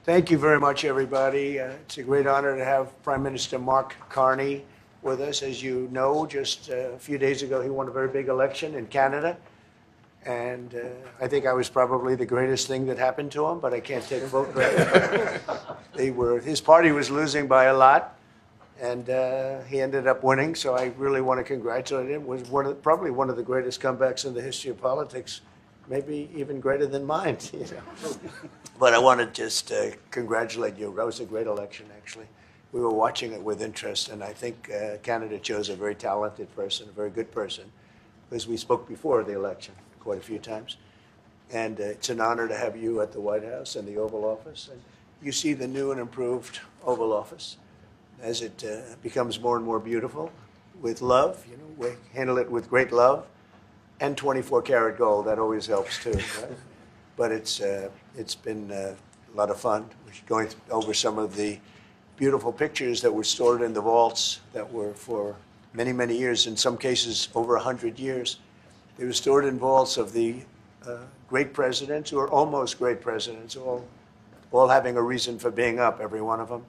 Thank you very much, everybody. It's a great honor to have Prime Minister Mark Carney with us. As you know, just a few days ago, he won a very big election in Canada. And I think I was probably the greatest thing that happened to him, but I can't take vote credit. His party was losing by a lot, and he ended up winning. So I really want to congratulate him. It was probably one of the greatest comebacks in the history of politics, maybe even greater than mine. You know. But I want to just congratulate you. That was a great election, actually. We were watching it with interest, and I think Canada chose a very talented person, a very good person, because we spoke before the election quite a few times. And it's an honor to have you at the White House and the Oval Office. And you see the new and improved Oval Office as it becomes more and more beautiful with love. You know, we handle it with great love and 24-karat gold. That always helps, too. Right? But it's been a lot of fun. We're going over some of the beautiful pictures that were stored in the vaults that were for many, many years, in some cases over 100 years. They were stored in vaults of the great presidents, or almost great presidents, all having a reason for being up, every one of them.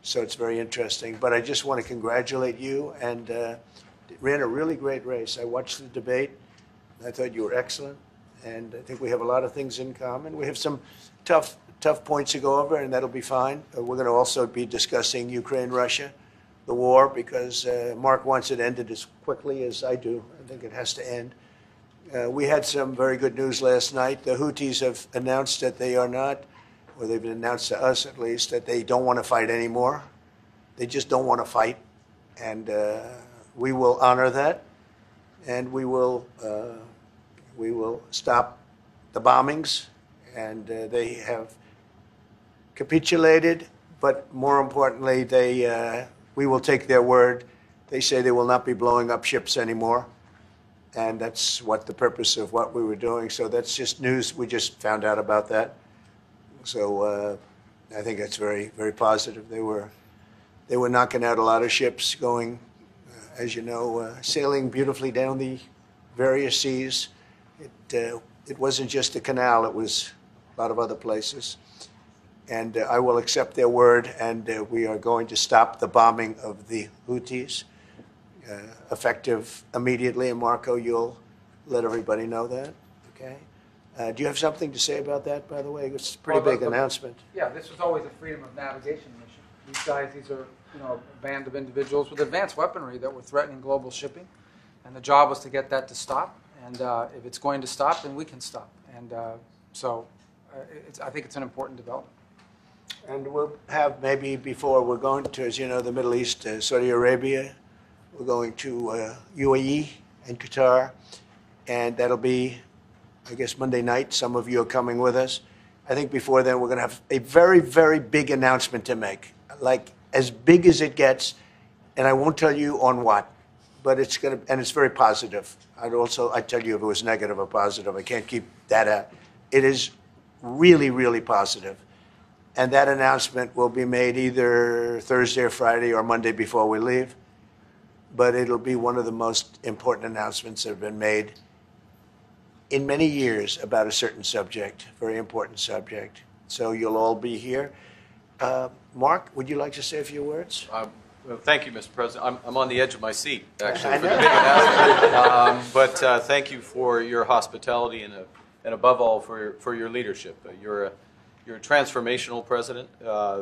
So it's very interesting. But I just want to congratulate you, and ran a really great race. I watched the debate. I thought you were excellent. And I think we have a lot of things in common. We have some tough points to go over, and that'll be fine. We're going to also be discussing Ukraine, Russia, the war, because Mark wants it ended as quickly as I do. I think it has to end. We had some very good news last night. The Houthis have announced that they are not, or they've announced to us at least, that they don't want to fight anymore. They just don't want to fight. And we will honor that, and we will stop the bombings, and they have capitulated, but more importantly, we will take their word. They say they will not be blowing up ships anymore, and that's what the purpose of what we were doing. So that's just news. We just found out about that. So I think that's very, very positive. They were knocking out a lot of ships going, as you know, sailing beautifully down the various seas. It wasn't just the canal, it was a lot of other places. And I will accept their word, and we are going to stop the bombing of the Houthis, effective immediately. And Marco, you'll let everybody know that, okay? Do you have something to say about that, by the way? It's a pretty big announcement. Yeah, this was always a freedom of navigation mission. These guys, these are a band of individuals with advanced weaponry that were threatening global shipping, and the job was to get that to stop. And if it's going to stop, then we can stop. And so I think it's an important development. And we'll have maybe before, we're going to, as you know, the Middle East, Saudi Arabia. We're going to UAE and Qatar. And that'll be, I guess, Monday night. Some of you are coming with us. I think before then we're going to have a very, very big announcement to make, like as big as it gets. And I won't tell you on what. But it's going to, and it's very positive. I'd tell you if it was negative or positive. I can't keep that out. It is really, really positive. And that announcement will be made either Thursday or Friday or Monday before we leave. But it'll be one of the most important announcements that have been made in many years about a certain subject, very important subject. So you'll all be here. Mark, would you like to say a few words? Well, thank you, Mr. President. I'm on the edge of my seat, actually, for the big announcement. But thank you for your hospitality and above all, for your leadership. You're a transformational president,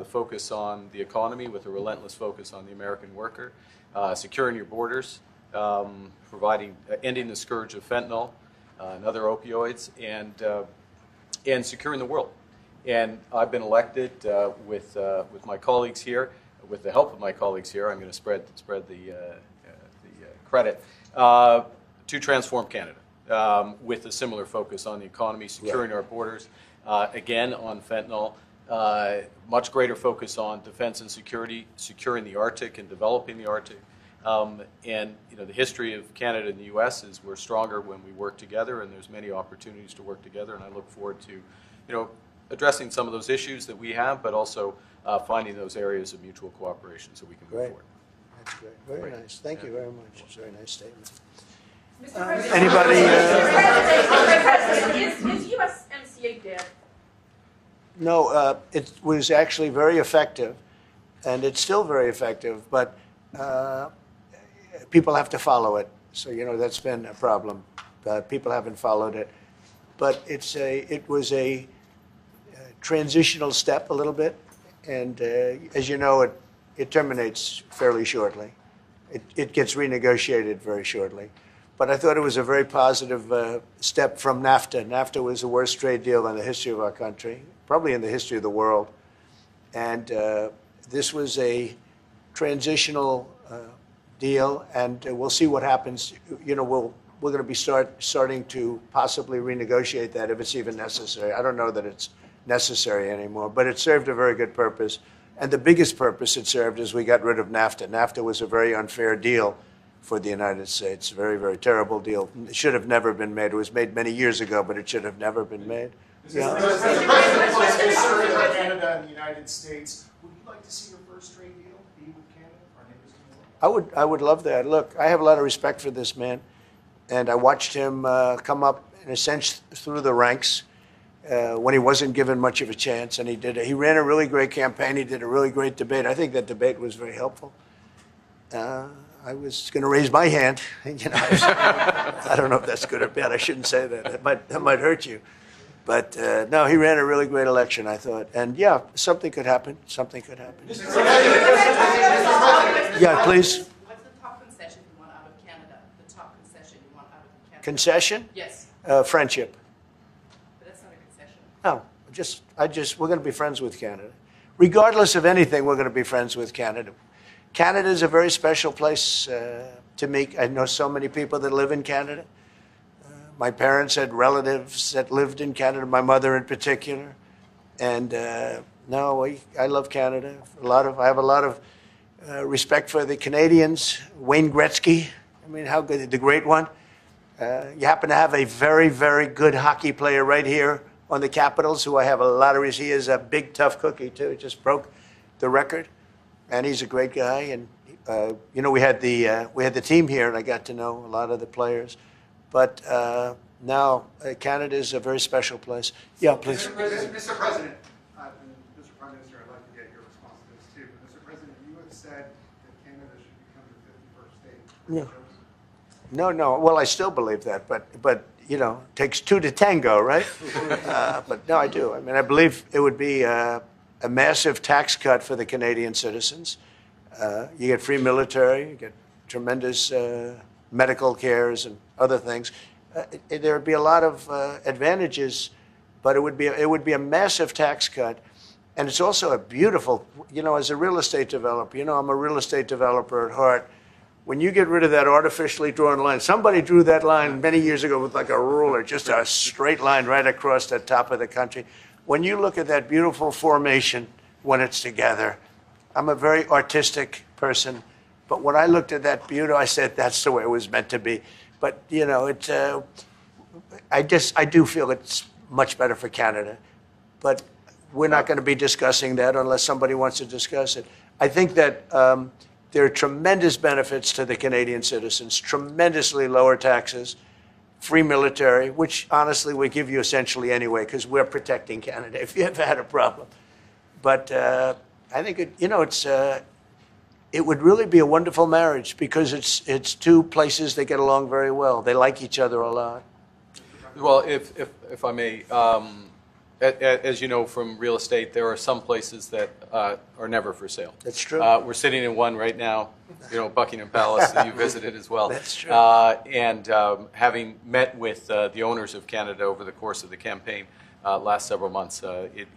focus on the economy with a relentless focus on the American worker, securing your borders, ending the scourge of fentanyl and other opioids, and securing the world. And I've been elected with my colleagues here. With the help of my colleagues here, I'm going to spread the credit to transform Canada with a similar focus on the economy, securing our borders, again on fentanyl, much greater focus on defense and security, securing the Arctic and developing the Arctic. And the history of Canada and the U.S. is we're stronger when we work together, and there's many opportunities to work together. And I look forward to addressing some of those issues that we have, but also finding those areas of mutual cooperation so we can move forward. That's great. Very nice. Thank you very much. It's a very nice statement. Mr. President, Anybody? Mr. President, is USMCA dead? No, it was actually very effective, and it's still very effective, but people have to follow it. So, that's been a problem. People haven't followed it. But it was a transitional step a little bit, and as you know, it terminates fairly shortly. It gets renegotiated very shortly. But I thought it was a very positive step from NAFTA. NAFTA was the worst trade deal in the history of our country, probably in the history of the world. And this was a transitional deal, and we'll see what happens. We're going to be starting to possibly renegotiate that if it's even necessary. I don't know that it's necessary anymore, but it served a very good purpose. And the biggest purpose it served is we got rid of NAFTA. NAFTA was a very unfair deal for the United States. Very, very terrible deal. It should have never been made. It was made many years ago, but it should have never been made. Yeah. Canada and the United States. Would you like to see your first trade deal be with Canada, our neighbors in the world? I would love that. Look, I have a lot of respect for this man, and I watched him come up in a sense through the ranks when he wasn't given much of a chance, and he ran a really great campaign. He did a really great debate. I think that debate was very helpful. I was going to raise my hand. I don't know if that's good or bad. I shouldn't say that. That might hurt you. But no, he ran a really great election, I thought. And yeah, something could happen. Something could happen. Yeah, please. What's the top concession you want out of Canada? The top concession you want out of Canada? Concession? Yes. Friendship. But that's not a concession. No, we're going to be friends with Canada. Regardless of anything, we're going to be friends with Canada. Canada is a very special place to me. I know so many people that live in Canada. My parents had relatives that lived in Canada, my mother in particular. And no, I love Canada. I have a lot of respect for the Canadians. Wayne Gretzky, I mean, how good, the great one. You happen to have a very, very good hockey player right here on the Capitals, who I have a lot of respect. He is a big, tough cookie, too. He just broke the record. And he's a great guy, and we had the team here, and I got to know a lot of the players. But now Canada is a very special place. Yeah, please. Mr. President, Mr. Prime Minister, I'd like to get your response to this too. But Mr. President, you have said that Canada should become the 51st state. Yeah. No. Well, I still believe that, but it takes two to tango, right? But no, I do. I mean, I believe it would be a massive tax cut for the Canadian citizens. You get free military, you get tremendous medical cares and other things. There would be a lot of advantages, but it would be a massive tax cut. And it's also a beautiful, as a real estate developer, I'm a real estate developer at heart. When you get rid of that artificially drawn line, somebody drew that line many years ago with like a ruler, just a straight line right across the top of the country. When you look at that beautiful formation when it's together, I'm a very artistic person, but when I looked at that beauty, I said that's the way it was meant to be. But I do feel it's much better for Canada, but we're not going to be discussing that unless somebody wants to discuss it. I think that there are tremendous benefits to the Canadian citizens, tremendously lower taxes, free military, which honestly we give you essentially anyway because we're protecting Canada if you ever had a problem. But I think it would really be a wonderful marriage because it's two places that get along very well. They like each other a lot. Well, if I may, as you know from real estate, there are some places that are never for sale. That's true. We're sitting in one right now, Buckingham Palace, that you visited as well. That's true. And having met with the owners of Canada over the course of the campaign last several months,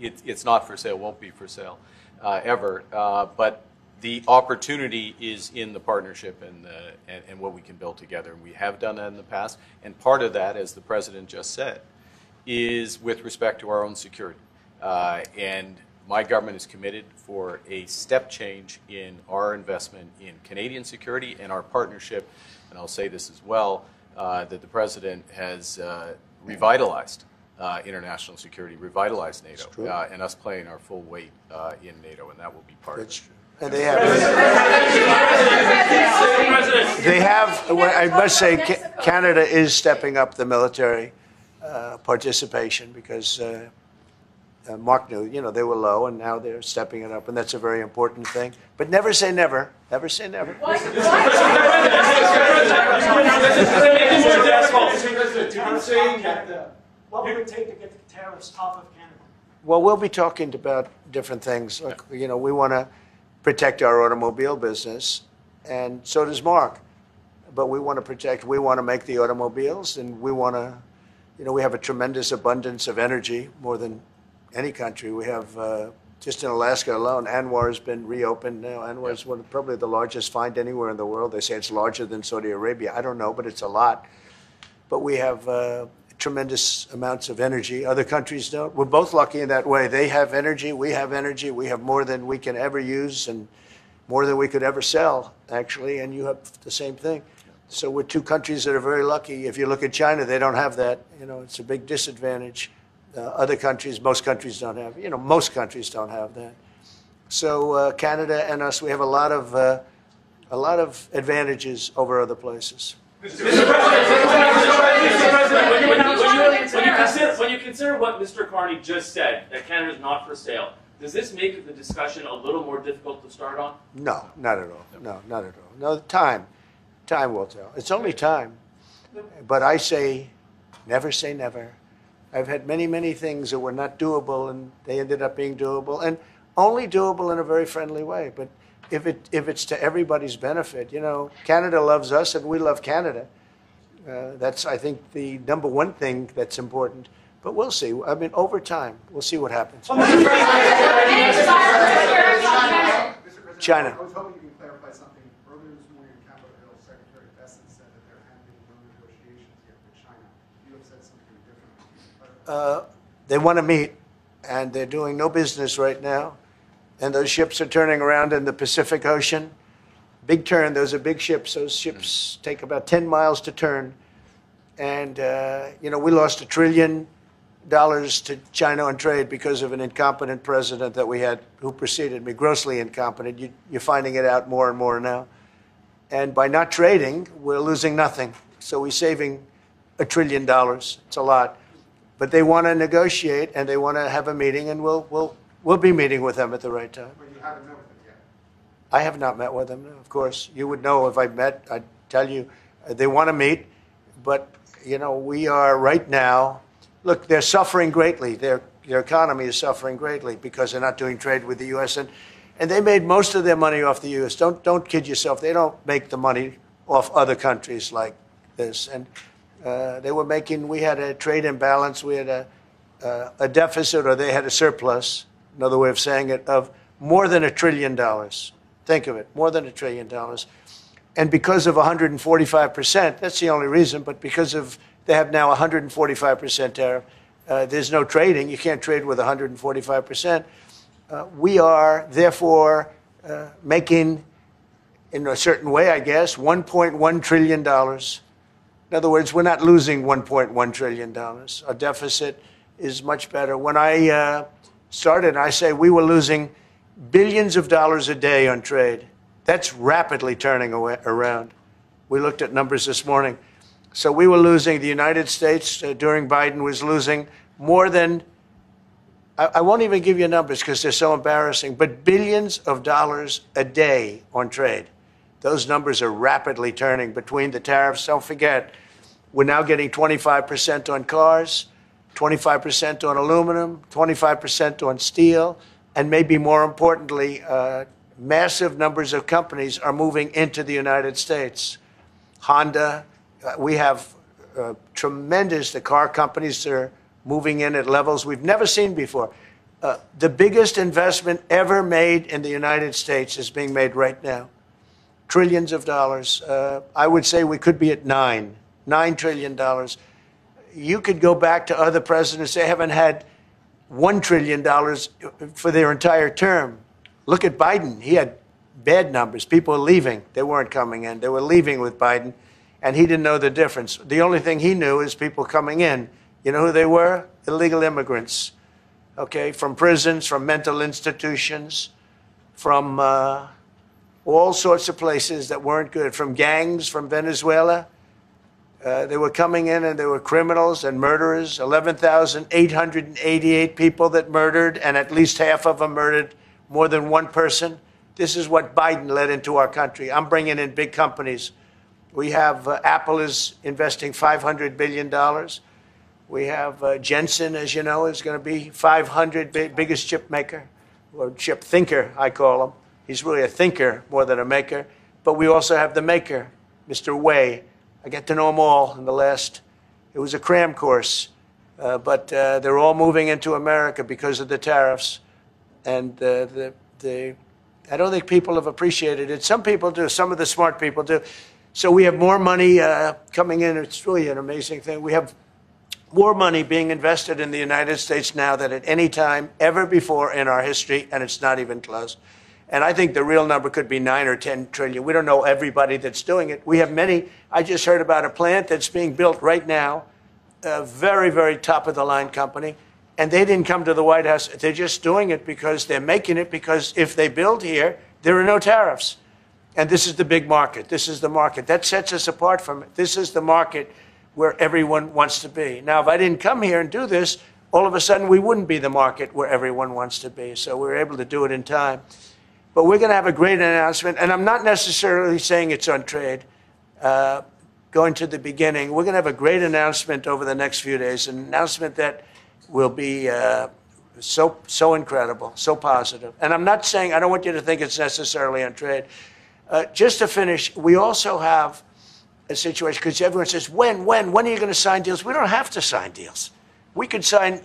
it's not for sale, won't be for sale ever. But the opportunity is in the partnership and what we can build together. And we have done that in the past. And part of that, as the President just said, is with respect to our own security. And my government is committed for a step change in our investment in Canadian security and our partnership, and I'll say this as well, that the President has revitalized international security, revitalized NATO, and us playing our full weight in NATO, and that will be part of it. True. And they have, I must say, Canada is stepping up the military participation because Mark knew, they were low, and now they're stepping it up, and that's a very important thing. But never say never. Never say never. What would it take to get the tariffs off of Canada? Well, we'll be talking about different things. Like, we want to protect our automobile business, and so does Mark. But we want to make the automobiles, and we want to, we have a tremendous abundance of energy, more than any country. We have, just in Alaska alone, Anwar has been reopened now. Anwar is probably the largest find anywhere in the world. They say it's larger than Saudi Arabia. I don't know, but it's a lot. But we have tremendous amounts of energy. Other countries don't. We're both lucky in that way. They have energy. We have energy. We have more than we can ever use and more than we could ever sell, actually. And you have the same thing. So we're two countries that are very lucky. If you look at China, they don't have that. It's a big disadvantage. Other countries, most countries don't have. Most countries don't have that. So Canada and us, we have a lot of advantages over other places. Mr. President, when you consider what Mr. Carney just said, that Canada is not for sale, does this make the discussion a little more difficult to start on? No, not at all. No, not at all. No, time will tell. It's only time. But I say never. I've had many, many things that were not doable, and they ended up being doable, and only doable in a very friendly way. But if it's to everybody's benefit, Canada loves us, and we love Canada. That's, I think, the number one thing that's important. But we'll see. I mean, over time, we'll see what happens. China. I was hoping you can clarify something. Earlier this morning in Capitol Hill, Secretary Bessent said that there had been no negotiations yet with China. You have said something different. They want to meet, and they're doing no business right now. And those ships are turning around in the Pacific Ocean. Big turn. Those are big ships. Those ships take about 10 miles to turn. And, we lost $1 trillion to China on trade because of an incompetent president that we had who preceded me, grossly incompetent. You're finding it out more and more now. And by not trading, we're losing nothing. So we're saving $1 trillion. It's a lot. But they want to negotiate, and they want to have a meeting, and we'll be meeting with them at the right time. But you haven't met with them yet. I have not met with them, no, of course. You would know if I met. I'd tell you. They want to meet, but, we are right now. Look, they're suffering greatly. Their economy is suffering greatly because they're not doing trade with the U.S. And they made most of their money off the U.S. Don't kid yourself. They don't make the money off other countries like this. And they were making. We had a trade imbalance. We had a deficit, or they had a surplus. Another way of saying it, of more than $1 trillion. Think of it, more than $1 trillion. And because of 145%, that's the only reason, but because of they have now 145% tariff, there's no trading. You can't trade with 145%. We are, therefore, making, in a certain way, I guess, $1.1 trillion. In other words, we're not losing $1.1 trillion. Our deficit is much better. When I started, I say we were losing billions of dollars a day on trade. That's rapidly turning around. We looked at numbers this morning. So we were losing, the United States during Biden was losing more than, I won't even give you numbers because they're so embarrassing, but billions of dollars a day on trade. Those numbers are rapidly turning between the tariffs. Don't forget, we're now getting 25% on cars, 25% on aluminum, 25% on steel, and maybe more importantly, massive numbers of companies are moving into the United States. Honda, we have tremendous, the car companies are moving in at levels we've never seen before. The biggest investment ever made in the United States is being made right now. Trillions of dollars. I would say we could be at $9 trillion. You could go back to other presidents. They haven't had $1 trillion for their entire term. Look at Biden. He had bad numbers. People were leaving. They weren't coming in. They were leaving with Biden, and he didn't know the difference. The only thing he knew is people coming in. You know who they were? Illegal immigrants, okay, from prisons, from mental institutions, from all sorts of places that weren't good, from gangs, from Venezuela. They were coming in and they were criminals and murderers. 11,888 people that murdered, and at least half of them murdered more than one person. This is what Biden led into our country. I'm bringing in big companies. We have Apple is investing $500 billion. We have Jensen, as you know, is going to be 500 biggest chip maker, or chip thinker, I call him. He's really a thinker more than a maker. But we also have the maker, Mr. Wei. I get to know them all in the last, it was a cram course. But they're all moving into America because of the tariffs. And I don't think people have appreciated it. Some people do. Some of the smart people do. So we have more money coming in. It's really an amazing thing. We have more money being invested in the United States now than at any time ever before in our history, and it's not even close. And I think the real number could be 9 or 10 trillion. We don't know everybody that's doing it. We have many. I just heard about a plant that's being built right now, a very, very top-of-the-line company, and they didn't come to the White House. They're just doing it because they're making it because if they build here, there are no tariffs. And this is the big market. This is the market. That sets us apart from it. This is the market where everyone wants to be. Now, if I didn't come here and do this, all of a sudden we wouldn't be the market where everyone wants to be. So we're able to do it in time. But we're going to have a great announcement. And I'm not necessarily saying it's on trade. Going to the beginning, we're going to have a great announcement over the next few days, an announcement that will be so incredible, so positive. And I'm not saying, I don't want you to think it's necessarily on trade. Just to finish, we also have a situation, because everyone says, when are you going to sign deals? We don't have to sign deals. We could sign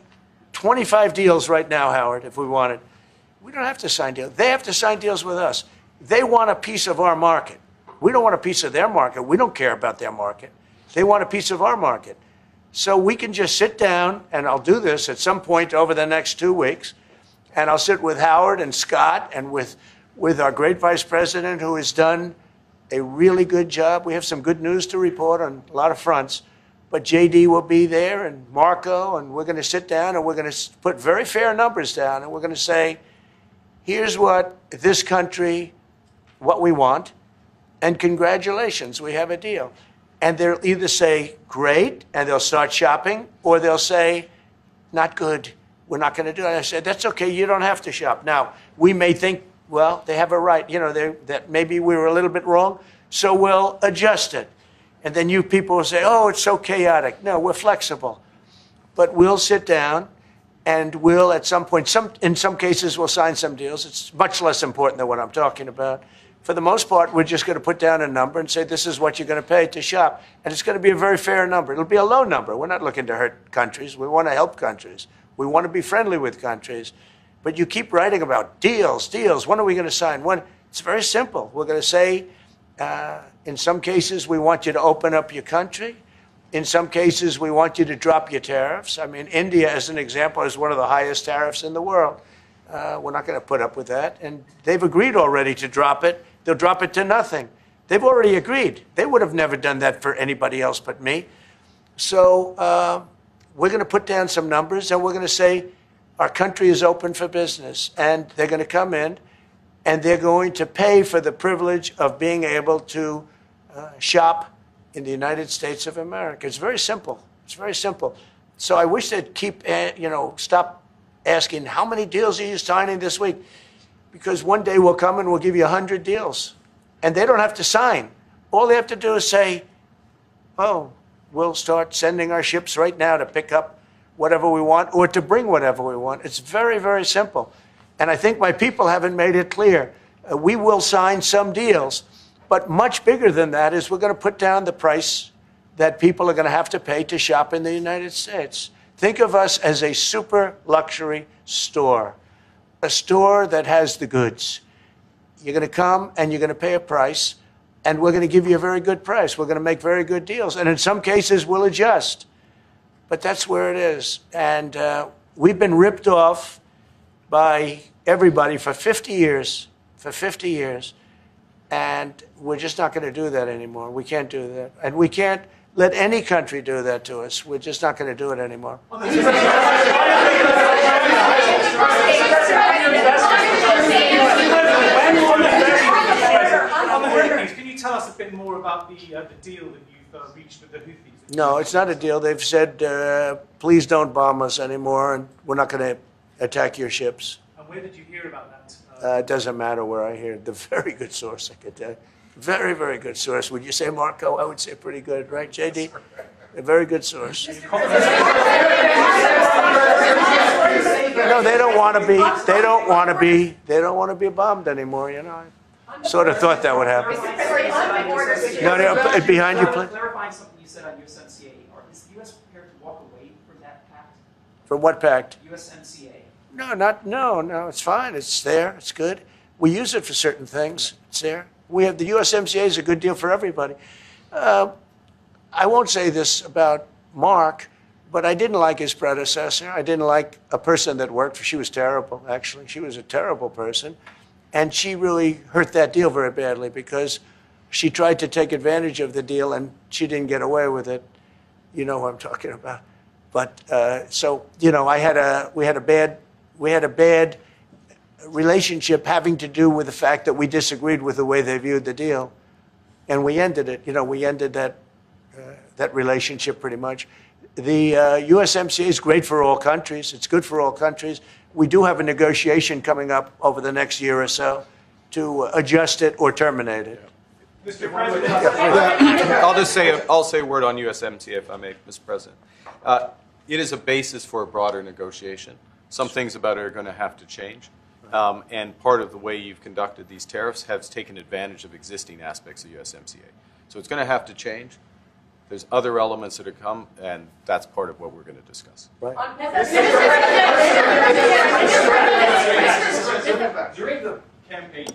25 deals right now, Howard, if we wanted. We don't have to sign deals. They have to sign deals with us. They want a piece of our market. We don't want a piece of their market. We don't care about their market. They want a piece of our market. So we can just sit down, and I'll do this at some point over the next 2 weeks, and I'll sit with Howard and Scott and with our great vice president, who has done a really good job. We have some good news to report on a lot of fronts. But JD will be there, and Marco, and we're going to sit down, and we're going to put very fair numbers down, and we're going to say, here's what this country, what we want, and congratulations, we have a deal. And they'll either say, great, and they'll start shopping, or they'll say, not good, we're not going to do it. I said, that's okay, you don't have to shop. Now, we may think, well, they have a right, that maybe we were a little bit wrong, so we'll adjust it. And then you people will say, oh, it's so chaotic. No, we're flexible. But we'll sit down, and we'll, at some point, in some cases, we'll sign some deals. It's much less important than what I'm talking about. For the most part, we're just going to put down a number and say, this is what you're going to pay to shop. And it's going to be a very fair number. It'll be a low number. We're not looking to hurt countries. We want to help countries. We want to be friendly with countries. But you keep writing about deals. When are we going to sign? When? It's very simple. We're going to say, in some cases, we want you to open up your country. In some cases, we want you to drop your tariffs. I mean, India, as an example, has one of the highest tariffs in the world. We're not going to put up with that. And they've agreed already to drop it. They'll drop it to nothing. They've already agreed. They would have never done that for anybody else but me. So we're going to put down some numbers, and we're going to say our country is open for business. And they're going to come in, and they're going to pay for the privilege of being able to shop in the United States of America. It's very simple. It's very simple. So I wish they'd keep, stop asking, how many deals are you signing this week? Because one day we'll come and we'll give you 100 deals. And they don't have to sign. All they have to do is say, oh, we'll start sending our ships right now to pick up whatever we want or to bring whatever we want. It's very, very simple. And I think my people haven't made it clear. We will sign some deals, but much bigger than that is we're going to put down the price that people are going to have to pay to shop in the United States. Think of us as a super luxury store, a store that has the goods. You're going to come and you're going to pay a price, and we're going to give you a very good price. We're going to make very good deals. And in some cases, we'll adjust. But that's where it is. And we've been ripped off by everybody for 50 years, and we're just not going to do that anymore. We can't do that. And we can't let any country do that to us. We're just not going to do it anymore. Can you tell us a bit more about the deal that you've reached with the Houthis? No, it's not a deal. They've said, please don't bomb us anymore, and we're not going to attack your ships. And where did you hear about that? It doesn't matter where I hear it. The very good source, I could tell you. Very, very good source. Would you say, Marco? I would say pretty good, right, JD? A very good source. No, they don't want to be. They don't want to be. They don't want to be bombed anymore. You know, I sort of thought that would happen. No, no, behind you, please. Clarifying something you said on USMCA, is the U.S. prepared to walk away from that pact? From what pact? USMCA. No. It's fine. It's there. It's good. We use it for certain things. It's there. We have the USMCA is a good deal for everybody. I won't say this about Mark, but I didn't like his predecessor. I didn't like a person that worked for. She was terrible, actually. She was a terrible person. And she really hurt that deal very badly because she tried to take advantage of the deal and she didn't get away with it. You know who I'm talking about. But so, you know, we had a bad relationship having to do with the fact that we disagreed with the way they viewed the deal. And we ended it. You know, we ended that relationship pretty much. The USMCA is great for all countries. It's good for all countries. We do have a negotiation coming up over the next year or so to adjust it or terminate it. Mr. President, I'll say a word on USMCA if I may, Mr. President. It is a basis for a broader negotiation. Some things about it are going to have to change. And part of the way you've conducted these tariffs has taken advantage of existing aspects of USMCA. So it's going to have to change. There's other elements that are come, and that's part of what we're going to discuss. Right. During the campaign,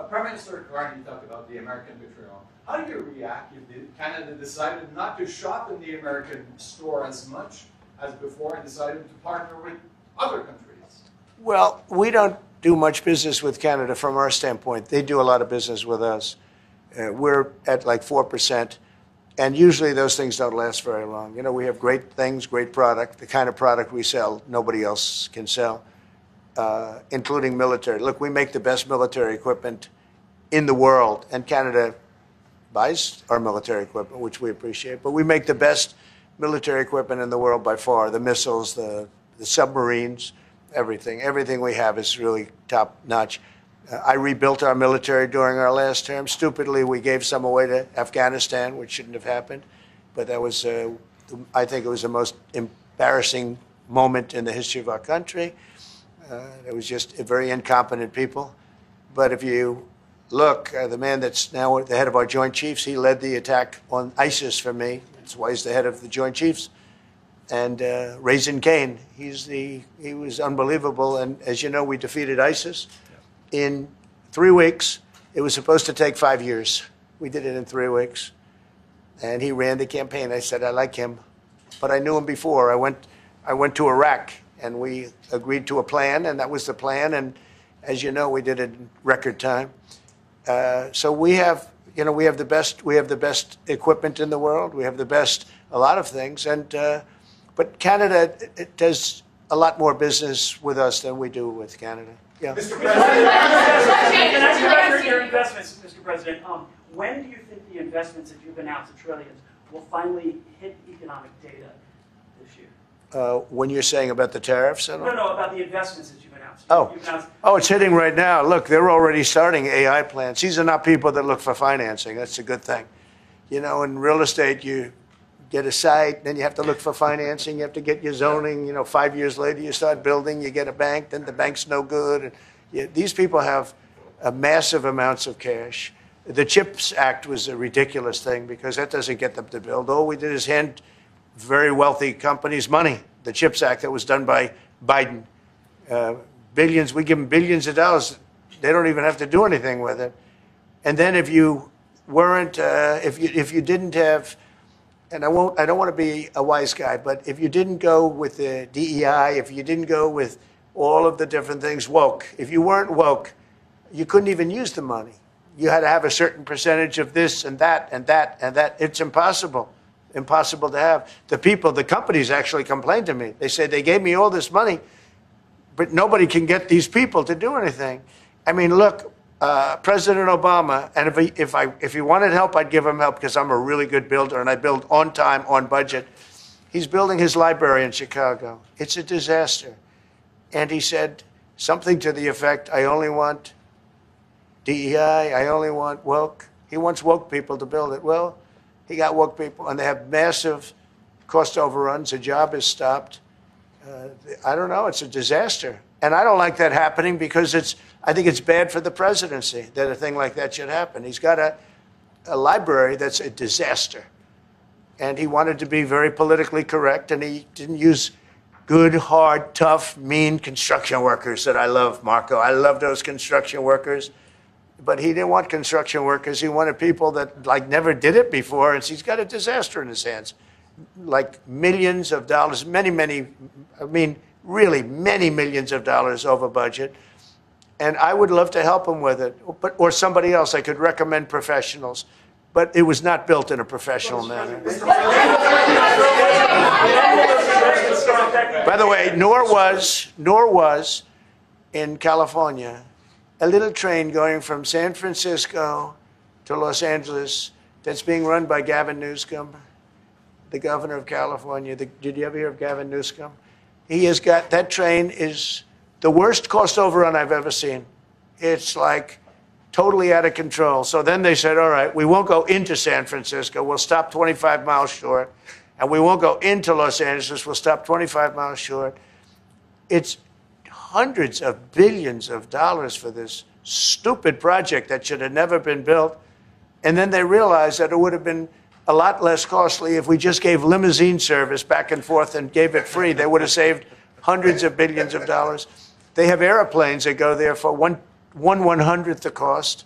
Prime Minister Carney talked about the American betrayal. How do you react if Canada decided not to shop in the American store as much as before and decided to partner with other countries? Well, we don't do much business with Canada from our standpoint. They do a lot of business with us. We're at like 4%. And usually those things don't last very long. You know, we have great things, great product. The kind of product we sell, nobody else can sell, including military. Look, we make the best military equipment in the world, and Canada buys our military equipment, which we appreciate. But we make the best military equipment in the world by far. The missiles, the submarines, everything. Everything we have is really top notch. I rebuilt our military during our last term. Stupidly, we gave some away to Afghanistan, which shouldn't have happened. But that was, I think it was the most embarrassing moment in the history of our country. It was just very incompetent people. But if you look, the man that's now the head of our Joint Chiefs, he led the attack on ISIS for me. That's why he's the head of the Joint Chiefs. And Raisin Kane, he was unbelievable. And as you know, we defeated ISIS in 3 weeks. It was supposed to take 5 years. We did it in 3 weeks. And he ran the campaign. I said, I like him. But I knew him before. I went to Iraq, and we agreed to a plan, and that was the plan. And as you know, we did it in record time. So we have the best equipment in the world. We have the best, a lot of things. And but Canada, it does a lot more business with us than we do with Canada. Yeah. Mr. President, and your investments, Mr. President, when do you think the investments that you've announced, the trillions, will finally hit economic data this year? When you're saying about the tariffs? No, about the investments that you've announced. Oh, it's hitting right now. Look, they're already starting AI plants. These are not people that look for financing. That's a good thing. You know, in real estate, you get a site, then you have to look for financing, you have to get your zoning, 5 years later you start building, you get a bank, then the bank's no good. And these people have massive amounts of cash. The CHIPS Act was a ridiculous thing because that doesn't get them to build. All we did is hand very wealthy companies money. The CHIPS Act that was done by Biden. Billions, we give them billions of dollars. They don't even have to do anything with it. And then if you weren't, if you didn't have, and I don't want to be a wise guy, but if you didn't go with the DEI, if you didn't go with all of the different things, woke, if you weren't woke, you couldn't even use the money. You had to have a certain percentage of this and that and that and that. It's impossible to have. The companies actually complained to me. They said they gave me all this money, but nobody can get these people to do anything. I mean, look, President Obama, and if he wanted help, I'd give him help because I'm a really good builder and I build on time, on budget. He's building his library in Chicago. It's a disaster. And he said something to the effect, I only want DEI, I only want woke. He wants woke people to build it. Well, he got woke people, and they have massive cost overruns. The job is stopped. I don't know. It's a disaster. And I don't like that happening because I think it's bad for the presidency that a thing like that should happen. He's got a library that's a disaster. And he wanted to be very politically correct, and he didn't use good, hard, tough, mean construction workers that I love, Marco. I love those construction workers. But he didn't want construction workers. He wanted people that like never did it before, and he's got a disaster in his hands. Like millions of dollars, really many millions of dollars over budget. And I would love to help him with it, or somebody else. I could recommend professionals. But it was not built in a professional manner. By the way, nor was in California a little train going from San Francisco to Los Angeles that's being run by Gavin Newsom, the governor of California. Did you ever hear of Gavin Newsom? He has got, that train is the worst cost overrun I've ever seen. It's like totally out of control. So then they said, all right, we won't go into San Francisco. We'll stop 25 miles short. And we won't go into Los Angeles. We'll stop 25 miles short. It's hundreds of billions of dollars for this stupid project that should have never been built. And then they realized that it would have been a lot less costly if we just gave limousine service back and forth and gave it free. They would have saved hundreds of billions of dollars. They have airplanes that go there for one 1/100th the cost.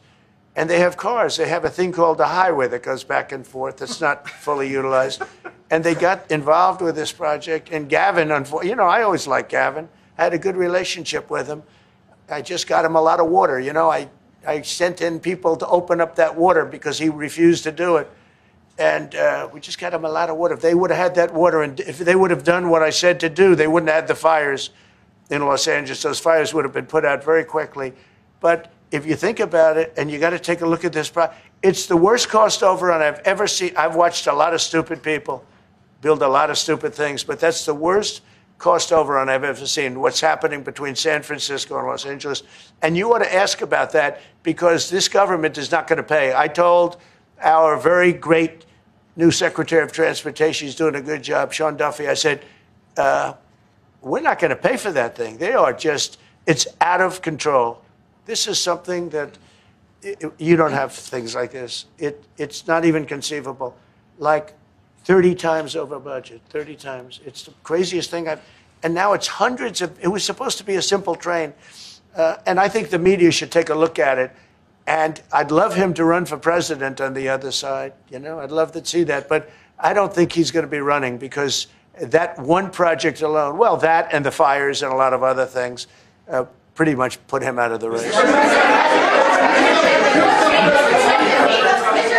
And they have cars. They have a thing called the highway that goes back and forth. That's not fully utilized. And they got involved with this project. And Gavin, you know, I always liked Gavin. I had a good relationship with him. I just got him a lot of water. You know, I sent in people to open up that water because he refused to do it. And we just got him a lot of water. If they would have had that water, and if they would have done what I said to do, they wouldn't have had the fires in Los Angeles. Those fires would have been put out very quickly. But if you think about it, and you got to take a look at this, it's the worst cost overrun I've ever seen. I've watched a lot of stupid people build a lot of stupid things, but that's the worst cost overrun I've ever seen, what's happening between San Francisco and Los Angeles. And you ought to ask about that because this government is not going to pay. I told our very great new Secretary of Transportation, he's doing a good job, Sean Duffy, I said, we're not going to pay for that thing. They are just, it's out of control. This is something that you don't have things like this. It's not even conceivable. Like 30 times over budget, 30 times. It's the craziest thing and now it's hundreds of, it was supposed to be a simple train. And I think the media should take a look at it. And I'd love him to run for president on the other side. You know, I'd love to see that. But I don't think he's going to be running because that one project alone, well, that and the fires and a lot of other things, pretty much put him out of the race. Mr.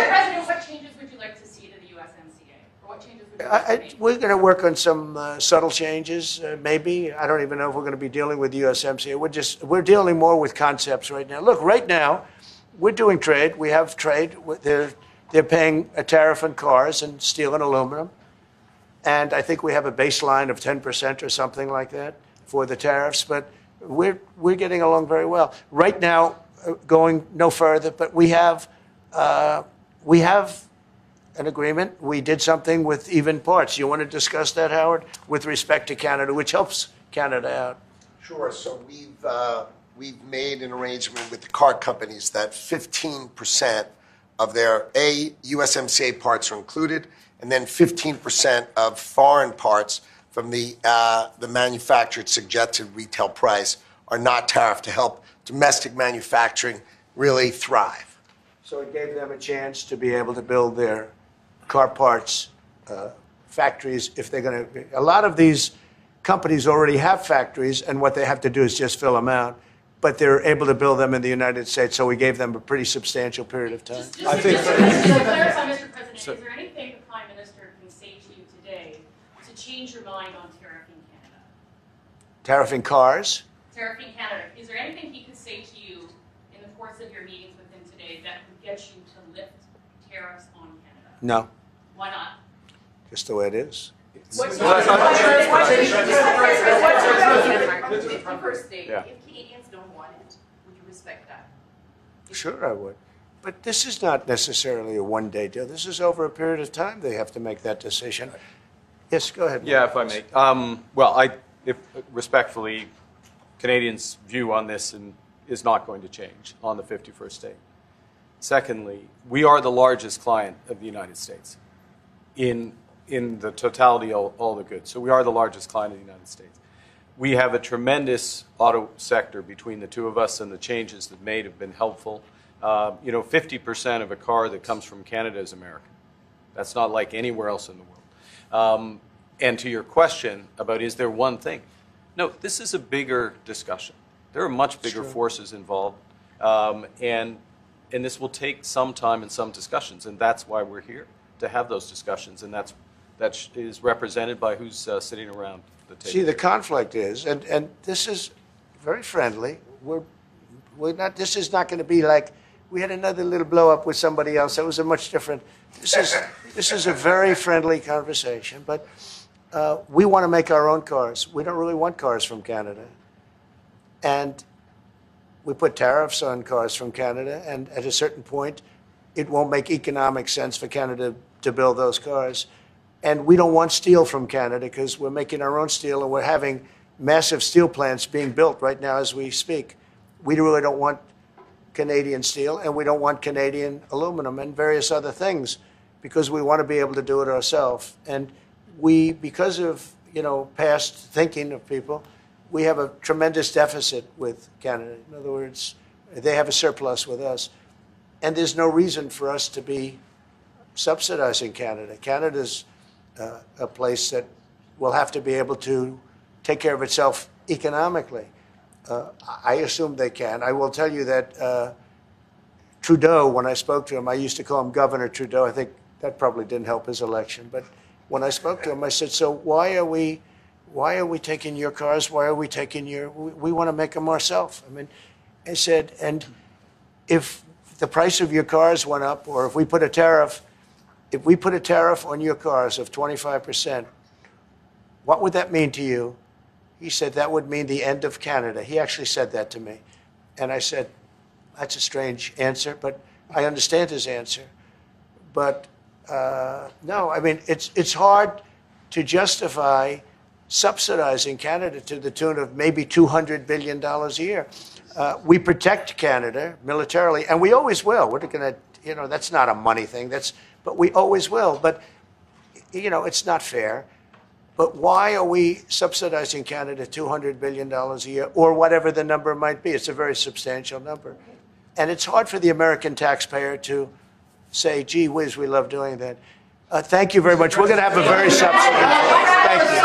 President, what changes would you like to see to the USMCA? Or what changes would you like to make? We're going to work on some subtle changes, maybe. I don't even know if we're going to be dealing with USMCA. We're dealing more with concepts right now. Look, right now, we're doing trade. We have trade. They're paying a tariff on cars and steel and aluminum. And I think we have a baseline of 10% or something like that for the tariffs. But we're getting along very well. Right now, going no further, but we have an agreement. We did something with even parts. You want to discuss that, Howard, with respect to Canada, which helps Canada out? Sure. So we've made an arrangement with the car companies that 15% of their USMCA parts are included, and then 15% of foreign parts from the manufactured suggested retail price are not tariffed to help domestic manufacturing really thrive. So it gave them a chance to be able to build their car parts factories if they're going to. A lot of these companies already have factories, and what they have to do is just fill them out. But they're able to build them in the United States, so we gave them a pretty substantial period of time. Just to clarify, Mr. President, is there anything the Prime Minister can say to you today to change your mind on tariffing Canada? Tariffing cars? Tariffing Canada. Is there anything he could say to you in the course of your meetings with him today that would get you to lift tariffs on Canada? No, Why not? just the way it is. What's your 51st date? Yeah. If Canadians don't want it, would you respect that? Sure, I would. But this is not necessarily a one-day deal. This is over a period of time they have to make that decision. Yes, go ahead. Yeah, if I may. If respectfully, Canadians' view on this is not going to change on the 51st state. Secondly, we are the largest client of the United States in the totality of all the goods. So we are the largest client of the United States. We have a tremendous auto sector between the two of us, and the changes that made have been helpful. 50% of a car that comes from Canada is American. That's not like anywhere else in the world. And to your question about is there one thing? No, this is a bigger discussion. There are much bigger forces involved, and this will take some time and some discussions, and that's why we're here, to have those discussions, and that is represented by who's sitting around the table. See, the conflict is, and this is very friendly. We're not. This is not going to be like we had another little blow up with somebody else. That was a much different. This is a very friendly conversation, but we want to make our own cars. We don't really want cars from Canada, and we put tariffs on cars from Canada, and at a certain point, it won't make economic sense for Canada to build those cars. And we don't want steel from Canada because we're making our own steel, and we're having massive steel plants being built right now as we speak. We really don't want Canadian steel, and we don't want Canadian aluminum and various other things because we want to be able to do it ourselves. And we, because of past thinking of people, we have a tremendous deficit with Canada. In other words, they have a surplus with us. And there's no reason for us to be subsidizing Canada. Canada's a place that will have to be able to take care of itself economically. I assume they can. I will tell you that Trudeau, when I spoke to him, I used to call him Governor Trudeau. I think that probably didn't help his election. But when I spoke to him, I said, so why are we taking your cars? Why are we taking we want to make them ourselves. I mean, I said, and if the price of your cars went up, or if we put a tariff on your cars of 25%, what would that mean to you? He said, that would mean the end of Canada. He actually said that to me. And I said, that's a strange answer, but I understand his answer. But no, I mean, it's hard to justify subsidizing Canada to the tune of maybe $200 billion a year. We protect Canada militarily, and we always will. We're going to, that's not a money thing. But we always will. But, it's not fair. But why are we subsidizing Canada $200 billion a year, or whatever the number might be? It's a very substantial number. And it's hard for the American taxpayer to say, gee whiz, we love doing that. Thank you very much. We're going to have a very substantial. Thank you.